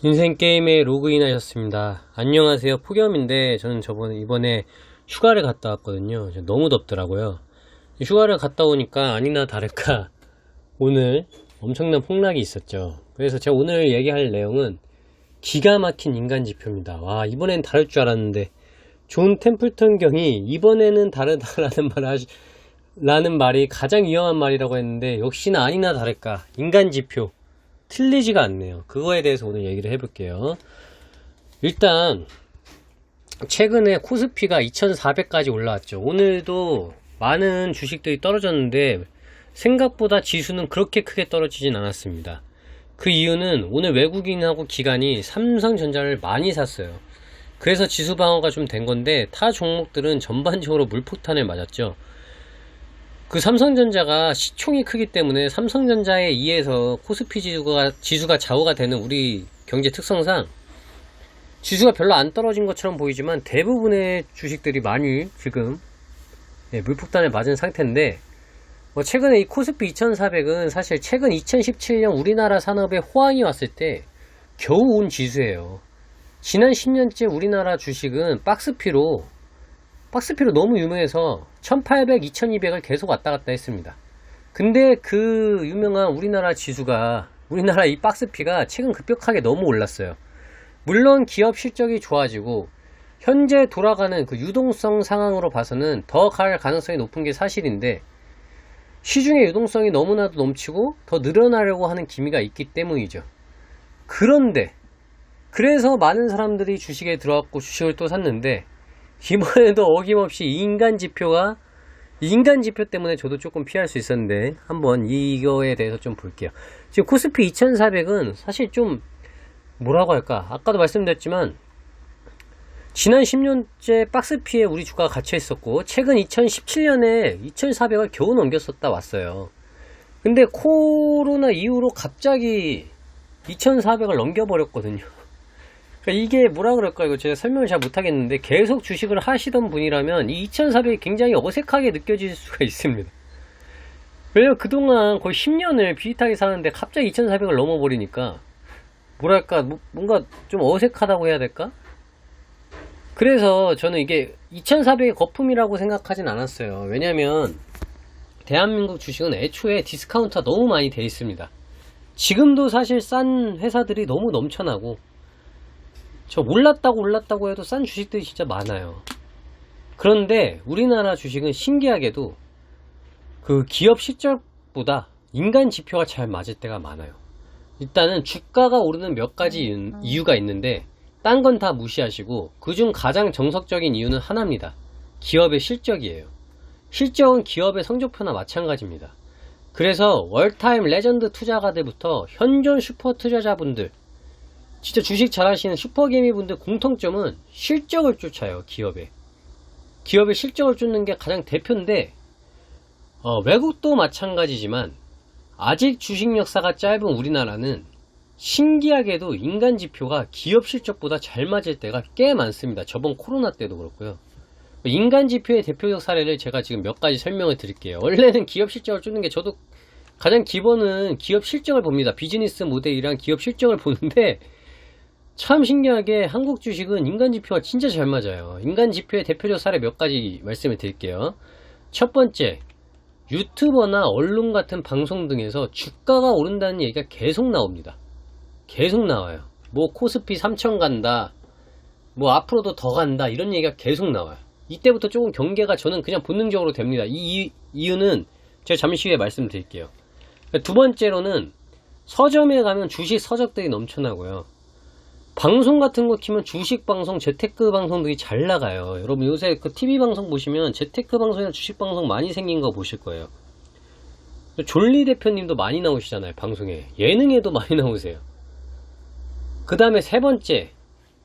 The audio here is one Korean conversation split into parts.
인생게임에 로그인 하셨습니다. 안녕하세요. 폭염인데 저는 이번에 휴가를 갔다 왔거든요. 너무 덥더라고요. 휴가를 갔다 오니까 아니나 다를까 오늘 엄청난 폭락이 있었죠. 그래서 제가 오늘 얘기할 내용은 기가 막힌 인간 지표입니다. 와, 이번엔 다를 줄 알았는데 존 템플턴 경이 이번에는 다르다라는 라는 말이 가장 위험한 말이라고 했는데 역시나 아니나 다를까 인간 지표 틀리지가 않네요. 그거에 대해서 오늘 얘기를 해볼게요. 일단 최근에 코스피가 2400까지 올라왔죠. 오늘도 많은 주식들이 떨어졌는데 생각보다 지수는 그렇게 크게 떨어지진 않았습니다. 그 이유는 오늘 외국인하고 기관이 삼성전자를 많이 샀어요. 그래서 지수 방어가 좀 된 건데 타 종목들은 전반적으로 물폭탄을 맞았죠. 그 삼성전자가 시총이 크기 때문에 삼성전자에 의해서 코스피 지수가 좌우가 되는 우리 경제 특성상 지수가 별로 안 떨어진 것처럼 보이지만 대부분의 주식들이 많이 지금 물폭탄을 맞은 상태인데, 최근에 이 코스피 2400은 사실 최근 2017년 우리나라 산업에 호황이 왔을 때 겨우 온 지수예요. 지난 10년째 우리나라 주식은 박스피로 너무 유명해서 1800, 2200을 계속 왔다 갔다 했습니다. 근데 그 유명한 우리나라 지수가, 우리나라 이 박스피가 최근 급격하게 너무 올랐어요. 물론 기업 실적이 좋아지고 현재 돌아가는 그 유동성 상황으로 봐서는 더 갈 가능성이 높은 게 사실인데, 시중의 유동성이 너무나도 넘치고 더 늘어나려고 하는 기미가 있기 때문이죠. 그런데 그래서 많은 사람들이 주식에 들어왔고 주식을 또 샀는데, 이번에도 어김없이 인간 지표 때문에 저도 조금 피할 수 있었는데 한번 이거에 대해서 좀 볼게요. 지금 코스피 2400은 사실 좀 뭐라고 할까, 아까도 말씀드렸지만 지난 10년째 박스피에 우리 주가가 갇혀 있었고 최근 2017년에 2400을 겨우 넘겼었다 왔어요. 근데 코로나 이후로 갑자기 2400을 넘겨버렸거든요. 그러니까 이게 뭐라 그럴까, 이거 제가 설명을 잘 못하겠는데 계속 주식을 하시던 분이라면 이 2400이 굉장히 어색하게 느껴질 수가 있습니다. 왜냐면 그동안 거의 10년을 비슷하게 사는데 갑자기 2400을 넘어버리니까 뭐랄까, 뭔가 좀 어색하다고 해야 될까? 그래서 저는 이게 2400의 거품이라고 생각하진 않았어요. 왜냐면 대한민국 주식은 애초에 디스카운트가 너무 많이 돼 있습니다. 지금도 사실 싼 회사들이 너무 넘쳐나고, 저 올랐다고 해도 싼 주식들이 진짜 많아요. 그런데 우리나라 주식은 신기하게도 그 기업 실적보다 인간 지표가 잘 맞을 때가 많아요. 일단은 주가가 오르는 몇 가지 이유가 있는데 딴 건 다 무시하시고 그중 가장 정석적인 이유는 하나입니다. 기업의 실적이에요. 실적은 기업의 성적표나 마찬가지입니다. 그래서 월타임 레전드 투자가들부터 현존 슈퍼 투자자분들, 진짜 주식 잘하시는 슈퍼개미분들 공통점은 실적을 쫓아요. 기업의 실적을 쫓는 게 가장 대표인데, 외국도 마찬가지지만 아직 주식 역사가 짧은 우리나라는 신기하게도 인간 지표가 기업 실적보다 잘 맞을 때가 꽤 많습니다. 저번 코로나 때도 그렇고요. 인간 지표의 대표적 사례를 제가 지금 몇 가지 설명을 드릴게요. 원래는 기업 실적을 쫓는 게, 저도 가장 기본은 기업 실적을 봅니다. 비즈니스 모델이랑 기업 실적을 보는데 참 신기하게 한국 주식은 인간 지표가 진짜 잘 맞아요. 인간 지표의 대표적 사례 몇 가지 말씀을 드릴게요. 첫 번째, 유튜버나 언론 같은 방송 등에서 주가가 오른다는 얘기가 계속 나옵니다. 계속 나와요. 뭐 코스피 3000 간다, 뭐 앞으로도 더 간다, 이런 얘기가 계속 나와요. 이때부터 조금 경계가 저는 그냥 본능적으로 됩니다. 이 이유는 제가 잠시 후에 말씀드릴게요. 두 번째로는 서점에 가면 주식 서적들이 넘쳐나고요. 방송 같은 거 키면 주식 방송, 재테크 방송 등이 잘 나가요. 여러분 요새 그 TV 방송 보시면 재테크 방송이나 주식 방송 많이 생긴 거 보실 거예요. 졸리 대표님도 많이 나오시잖아요. 방송에, 예능에도 많이 나오세요. 그 다음에 세 번째,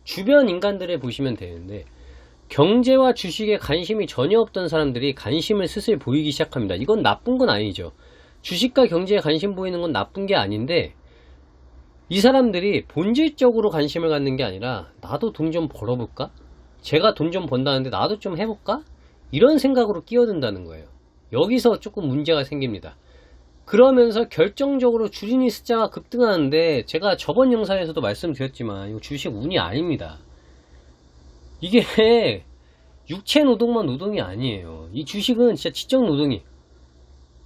주변 인간들을 보시면 되는데 경제와 주식에 관심이 전혀 없던 사람들이 관심을 슬슬 보이기 시작합니다. 이건 나쁜 건 아니죠. 주식과 경제에 관심 보이는 건 나쁜 게 아닌데, 이 사람들이 본질적으로 관심을 갖는 게 아니라 나도 돈 좀 벌어볼까? 제가 돈 좀 번다는데 나도 좀 해볼까? 이런 생각으로 끼어든다는 거예요. 여기서 조금 문제가 생깁니다. 그러면서 결정적으로 주린이 숫자가 급등하는데, 제가 저번 영상에서도 말씀드렸지만 이거 주식 운이 아닙니다. 이게 육체 노동만 노동이 아니에요. 이 주식은 진짜 지적 노동이,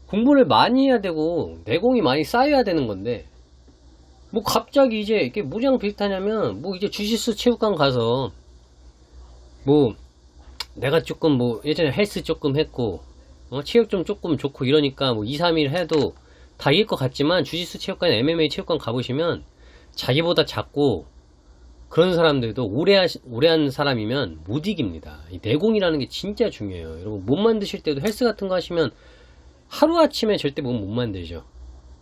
공부를 많이 해야 되고 내공이 많이 쌓여야 되는 건데, 뭐 갑자기 이제 이게 뭐랑 비슷하냐면, 뭐 이제 주짓수 체육관 가서 뭐 내가 조금 뭐 예전에 헬스 조금 했고 체육 좀 조금 좋고 이러니까 뭐 2, 3일 해도 다 이길 것 같지만, 주짓수 체육관, MMA 체육관 가보시면 자기보다 작고 그런 사람들도 오래 한 사람이면 못 이깁니다. 이 내공이라는 게 진짜 중요해요. 여러분, 몸 만드실 때도 헬스 같은 거 하시면 하루아침에 절대 몸 못 만들죠.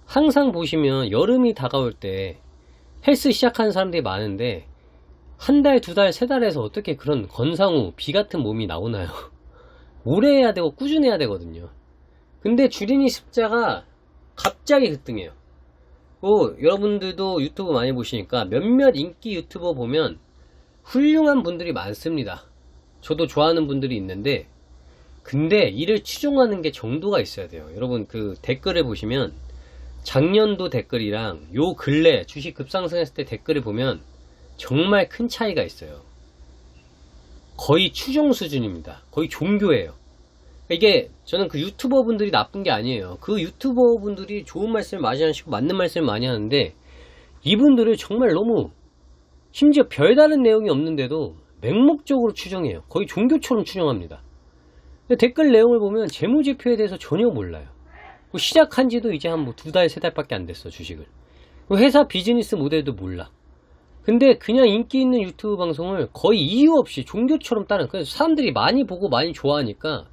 항상 보시면 여름이 다가올 때 헬스 시작하는 사람들이 많은데, 한 달, 두 달, 세 달에서 어떻게 그런 건상우, 비 같은 몸이 나오나요? 오래 해야 되고 꾸준해야 되거든요. 근데 주린이 숫자가 갑자기 급등해요. 여러분들도 유튜브 많이 보시니까 몇몇 인기 유튜버 보면 훌륭한 분들이 많습니다. 저도 좋아하는 분들이 있는데, 근데 이를 추종하는 게 정도가 있어야 돼요. 여러분, 그 댓글을 보시면 작년도 댓글이랑 요 근래 주식 급상승했을 때 댓글을 보면 정말 큰 차이가 있어요. 거의 추종 수준입니다. 거의 종교예요. 이게 저는 그 유튜버 분들이 나쁜 게 아니에요. 그 유튜버 분들이 좋은 말씀을 많이 하시고 맞는 말씀을 많이 하는데, 이분들을 정말 너무, 심지어 별다른 내용이 없는데도 맹목적으로 추정해요. 거의 종교처럼 추정합니다. 근데 댓글 내용을 보면 재무제표에 대해서 전혀 몰라요. 시작한 지도 이제 한 뭐 2달, 3달밖에 안 됐어, 주식을. 회사 비즈니스 모델도 몰라. 근데 그냥 인기 있는 유튜브 방송을 거의 이유 없이 종교처럼 그래서 사람들이 많이 보고 많이 좋아하니까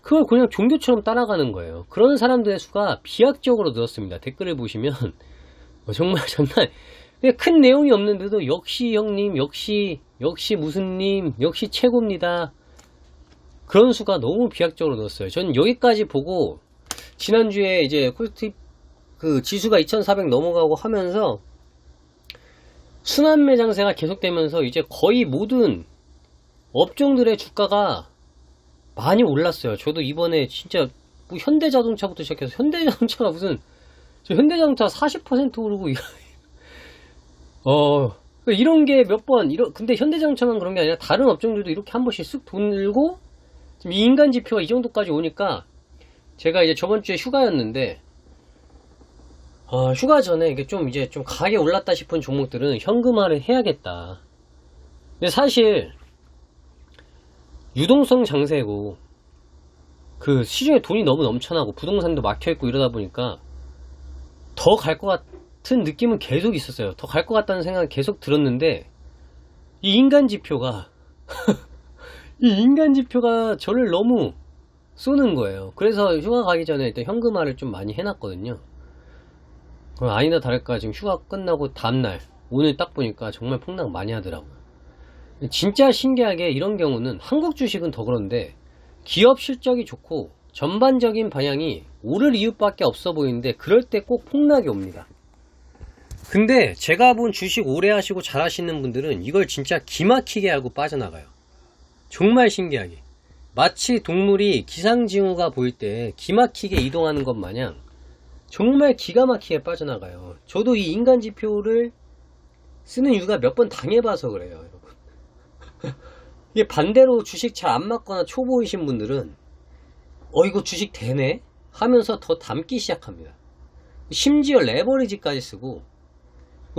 그걸 그냥 종교처럼 따라가는 거예요. 그런 사람들의 수가 비약적으로 늘었습니다. 댓글을 보시면 정말 장난, 그냥 큰 내용이 없는데도 역시 형님, 역시 무슨 님, 역시 최고입니다. 그런 수가 너무 비약적으로 늘었어요. 전 여기까지 보고 지난주에 이제 콜팁 그 지수가 2400 넘어가고 하면서 순환 매장세가 계속되면서 이제 거의 모든 업종들의 주가가 많이 올랐어요. 저도 이번에 진짜 뭐 현대자동차부터 시작해서, 현대자동차가 무슨, 저 현대자동차 40% 오르고 이런 게 몇 번, 근데 현대자동차만 그런 게 아니라 다른 업종들도 이렇게 한 번씩 쑥 돌고, 지금 이 인간 지표가 이 정도까지 오니까, 제가 이제 저번 주에 휴가였는데, 휴가 전에 이게 좀 가격이 올랐다 싶은 종목들은 현금화를 해야겠다. 근데 사실 유동성 장세고, 그 시중에 돈이 너무 넘쳐나고 부동산도 막혀있고 이러다 보니까 더 갈 것 같은 느낌은 계속 있었어요. 더 갈 것 같다는 생각이 계속 들었는데, 이 인간 지표가 이 인간 지표가 저를 너무 쏘는 거예요. 그래서 휴가 가기 전에 일단 현금화를 좀 많이 해놨거든요. 아니나 다를까 지금 휴가 끝나고 다음날 오늘 딱 보니까 정말 폭락 많이 하더라고요. 진짜 신기하게 이런 경우는 한국 주식은 더 그런데, 기업 실적이 좋고 전반적인 방향이 오를 이유밖에 없어 보이는데 그럴 때 꼭 폭락이 옵니다. 근데 제가 본 주식 오래 하시고 잘 하시는 분들은 이걸 진짜 기막히게 하고 빠져나가요. 정말 신기하게. 마치 동물이 기상징후가 보일 때 기막히게 이동하는 것 마냥 정말 기가 막히게 빠져나가요. 저도 이 인간 지표를 쓰는 이유가 몇 번 당해봐서 그래요, 여러분. 이게 반대로 주식 잘 안 맞거나 초보이신 분들은 이거 주식 되네? 하면서 더 담기 시작합니다. 심지어 레버리지까지 쓰고,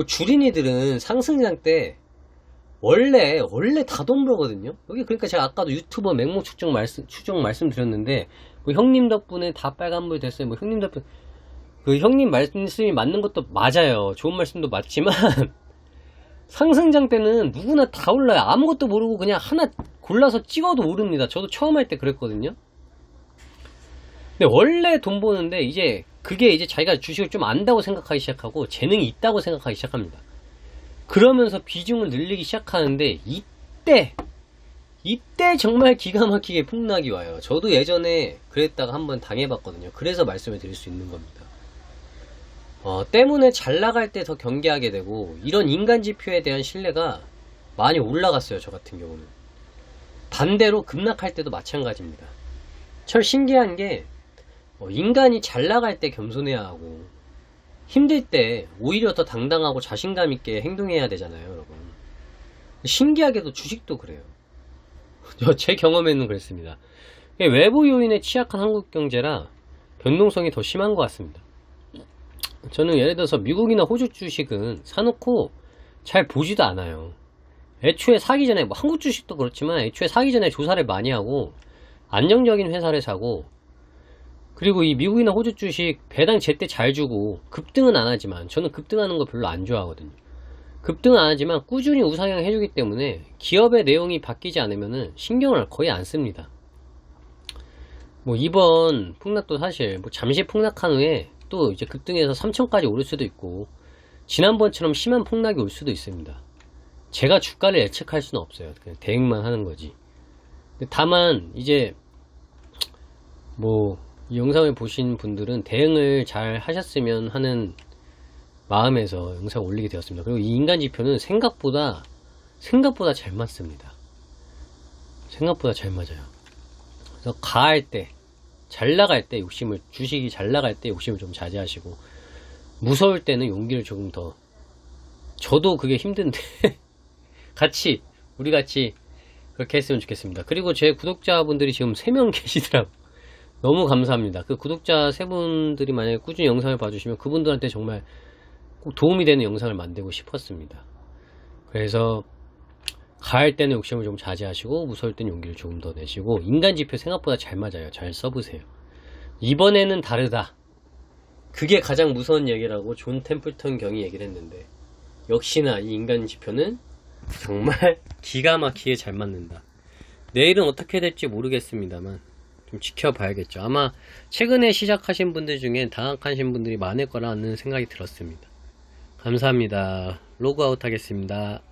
주린이들은 상승장 때 원래 다 돈 벌거든요. 여기 그러니까 제가 아까도 유튜버 맹목 추정 말씀드렸는데, 뭐 형님 덕분에 다 빨간불 됐어요. 뭐 형님 덕분에, 그 형님 말씀이 맞는 것도 맞아요. 좋은 말씀도 맞지만 상승장 때는 누구나 다 올라요. 아무것도 모르고 그냥 하나 골라서 찍어도 오릅니다. 저도 처음 할 때 그랬거든요. 근데 원래 돈 버는데 이제 그게 이제 자기가 주식을 좀 안다고 생각하기 시작하고 재능이 있다고 생각하기 시작합니다. 그러면서 비중을 늘리기 시작하는데, 이때 정말 기가 막히게 폭락이 와요. 저도 예전에 그랬다가 한번 당해봤거든요. 그래서 말씀을 드릴 수 있는 겁니다. 때문에 잘 나갈 때 더 경계하게 되고, 이런 인간 지표에 대한 신뢰가 많이 올라갔어요. 저 같은 경우는. 반대로 급락할 때도 마찬가지입니다. 참 신기한 게, 인간이 잘 나갈 때 겸손해야 하고 힘들 때 오히려 더 당당하고 자신감 있게 행동해야 되잖아요, 여러분. 신기하게도 주식도 그래요. 제 경험에는 그랬습니다. 외부 요인에 취약한 한국 경제라 변동성이 더 심한 것 같습니다. 저는 예를 들어서 미국이나 호주 주식은 사놓고 잘 보지도 않아요. 애초에 사기 전에, 뭐 한국 주식도 그렇지만 애초에 사기 전에 조사를 많이 하고 안정적인 회사를 사고, 그리고 이 미국이나 호주 주식 배당 제때 잘 주고 급등은 안 하지만, 저는 급등하는 거 별로 안 좋아하거든요. 급등은 안 하지만 꾸준히 우상향 해주기 때문에 기업의 내용이 바뀌지 않으면은 신경을 거의 안 씁니다. 뭐 이번 폭락도 사실 뭐 잠시 폭락한 후에 또 이제 급등해서 3천까지 오를 수도 있고 지난번처럼 심한 폭락이 올 수도 있습니다. 제가 주가를 예측할 수는 없어요. 그냥 대응만 하는 거지. 다만 이제 뭐 이 영상을 보신 분들은 대응을 잘 하셨으면 하는 마음에서 영상을 올리게 되었습니다. 그리고 이 인간지표는 생각보다 잘 맞습니다. 생각보다 잘 맞아요. 그래서 가할 때, 잘 나갈 때 욕심을, 주식이 잘 나갈 때 욕심을 좀 자제하시고, 무서울 때는 용기를 조금 더, 저도 그게 힘든데 우리 같이 그렇게 했으면 좋겠습니다. 그리고 제 구독자분들이 지금 3명 계시더라고요. 너무 감사합니다. 그 구독자 3분들이 만약에 꾸준히 영상을 봐주시면 그분들한테 정말 꼭 도움이 되는 영상을 만들고 싶었습니다. 그래서 가할 때는 욕심을 좀 자제하시고 무서울 때는 용기를 조금 더 내시고, 인간지표 생각보다 잘 맞아요. 잘 써보세요. 이번에는 다르다, 그게 가장 무서운 얘기라고 존 템플턴 경이 얘기를 했는데, 역시나 이 인간지표는 정말 기가 막히게 잘 맞는다. 내일은 어떻게 될지 모르겠습니다만 좀 지켜봐야겠죠. 아마 최근에 시작하신 분들 중에 당황하신 분들이 많을 거라는 생각이 들었습니다. 감사합니다. 로그아웃 하겠습니다.